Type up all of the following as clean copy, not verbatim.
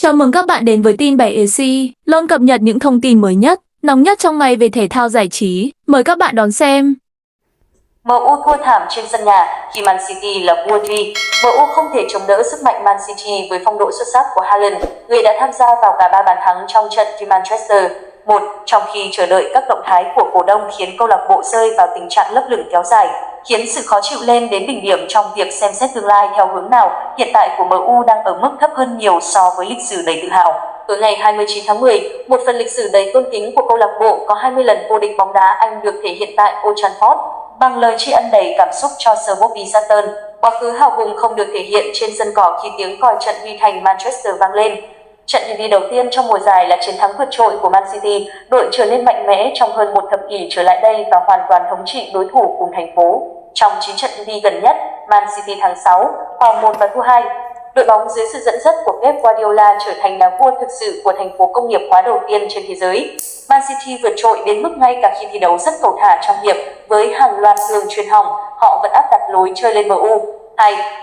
Chào mừng các bạn đến với tin 7AC, luôn cập nhật những thông tin mới nhất, nóng nhất trong ngày về thể thao giải trí. Mời các bạn đón xem. MU thua thảm trên sân nhà khi Man City là vua thi. MU không thể chống đỡ sức mạnh Man City với phong độ xuất sắc của Haaland, người đã tham gia vào cả 3 bàn thắng trong trận với Manchester. Trong khi chờ đợi các động thái của cổ đông khiến câu lạc bộ rơi vào tình trạng lấp lửng kéo dài, khiến sự khó chịu lên đến đỉnh điểm trong việc xem xét tương lai theo hướng nào. Hiện tại của MU đang ở mức thấp hơn nhiều so với lịch sử đầy tự hào. Tối ngày 29 tháng 10, một phần lịch sử đầy tôn kính của câu lạc bộ có 20 lần vô địch bóng đá Anh được thể hiện tại Old Trafford. Bằng lời tri ân đầy cảm xúc cho Sir Bobby Charlton, quá khứ hào hùng không được thể hiện trên sân cỏ khi tiếng còi trận huy thành Manchester vang lên. Trận derby đầu tiên trong mùa giải là chiến thắng vượt trội của Man City, đội trở nên mạnh mẽ trong hơn một thập kỷ trở lại đây và hoàn toàn thống trị đối thủ cùng thành phố. Trong 9 trận derby gần nhất, Man City thắng 6, hòa 1 và thua 2. Đội bóng dưới sự dẫn dắt của Pep Guardiola trở thành là vua thực sự của thành phố công nghiệp hóa đầu tiên trên thế giới. Man City vượt trội đến mức ngay cả khi thi đấu rất cầu thả trong hiệp, với hàng loạt đường chuyền hỏng, họ vẫn áp đặt lối chơi lên MU.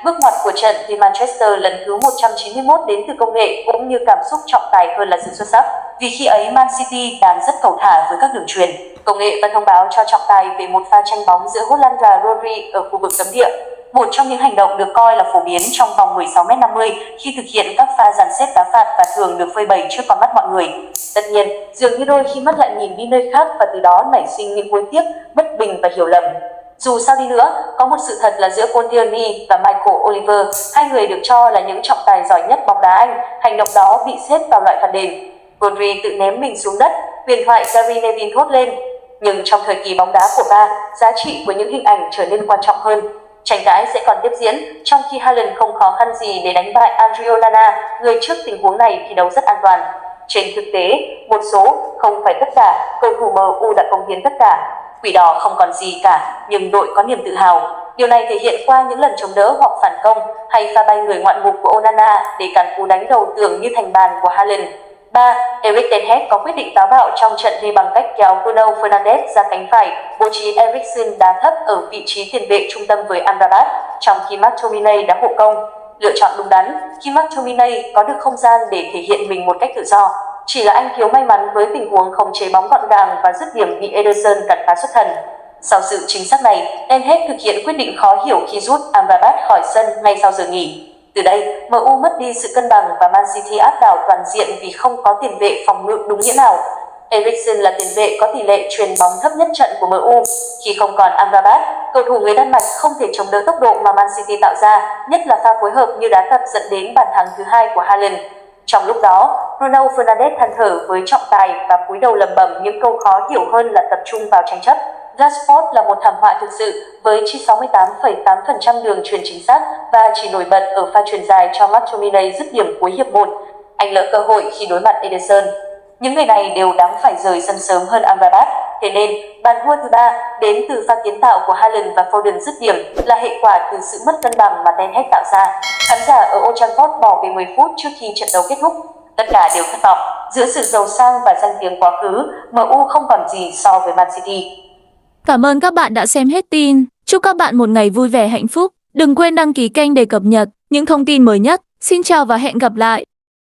Bước ngoặt của trận thì Manchester lần thứ 191 đến từ công nghệ cũng như cảm xúc trọng tài hơn là sự xuất sắc. Vì khi ấy Man City đang rất cầu thả với các đường chuyền, công nghệ và thông báo cho trọng tài về một pha tranh bóng giữa Haaland và Rodri ở khu vực cấm địa. Một trong những hành động được coi là phổ biến trong vòng 16m50 khi thực hiện các pha dàn xếp đá phạt và thường được phơi bày trước con mắt mọi người. Tất nhiên, dường như đôi khi mắt lại nhìn đi nơi khác và từ đó nảy sinh những hối tiếc, bất bình và hiểu lầm. Dù sao đi nữa, có một sự thật là giữa Paul Tierney và Michael Oliver, hai người được cho là những trọng tài giỏi nhất bóng đá Anh, hành động đó bị xếp vào loại phạt đền. Rodri tự ném mình xuống đất, huyền thoại Gary Neville thốt lên. Nhưng trong thời kỳ bóng đá của ba, giá trị của những hình ảnh trở nên quan trọng hơn. Tranh cãi sẽ còn tiếp diễn, trong khi Haaland không khó khăn gì để đánh bại Andre Onana, người trước tình huống này thi đấu rất an toàn. Trên thực tế, một số, không phải tất cả, cầu thủ MU đã cống hiến tất cả. Quỷ đỏ không còn gì cả, nhưng đội có niềm tự hào. Điều này thể hiện qua những lần chống đỡ hoặc phản công, hay pha bay người ngoạn mục của Onana để cản cú đánh đầu tưởng như thành bàn của Haaland. Erik ten Hag có quyết định táo bạo trong trận thi bằng cách kéo Bruno Fernandes ra cánh phải, bố trí Eriksen đá thấp ở vị trí tiền vệ trung tâm với Amrabat, trong khi McTominay đá hộ công. Lựa chọn đúng đắn khi McTominay có được không gian để thể hiện mình một cách tự do. Chỉ là anh thiếu may mắn với tình huống khống chế bóng gọn gàng và dứt điểm bị Ederson cản phá xuất thần. Sau sự chính xác này, ten Hag thực hiện quyết định khó hiểu khi rút Amrabat khỏi sân ngay sau giờ nghỉ. Từ đây, MU mất đi sự cân bằng và Man City áp đảo toàn diện vì không có tiền vệ phòng ngự đúng nghĩa nào. Eriksen là tiền vệ có tỷ lệ chuyền bóng thấp nhất trận của MU. Khi không còn Amrabat, cầu thủ người Đan Mạch không thể chống đỡ tốc độ mà Man City tạo ra, nhất là pha phối hợp như đá tập dẫn đến bàn thắng thứ 2 của Haaland. Trong lúc đó, Bruno Fernandes than thở với trọng tài và cúi đầu lẩm bẩm những câu khó hiểu hơn là tập trung vào tranh chấp. Rashford là một thảm họa thực sự với chỉ 68,8% đường chuyền chính xác và chỉ nổi bật ở pha chuyền dài cho McTominay dứt điểm cuối hiệp 1. Anh lỡ cơ hội khi đối mặt Ederson. Những người này đều đáng phải rời sân sớm hơn Amrabat, thế nên bàn thua thứ 3 đến từ pha kiến tạo của Haaland và Foden dứt điểm là hệ quả từ sự mất cân bằng mà ten Hag tạo ra. Khán giả ở Old Trafford bỏ về 10 phút trước khi trận đấu kết thúc. Tất cả đều thất vọng. Giữa sự giàu sang và danh tiếng quá khứ, MU không còn gì so với Man City. Cảm ơn các bạn đã xem hết tin. Chúc các bạn một ngày vui vẻ hạnh phúc. Đừng quên đăng ký kênh để cập nhật những thông tin mới nhất. Xin chào và hẹn gặp lại.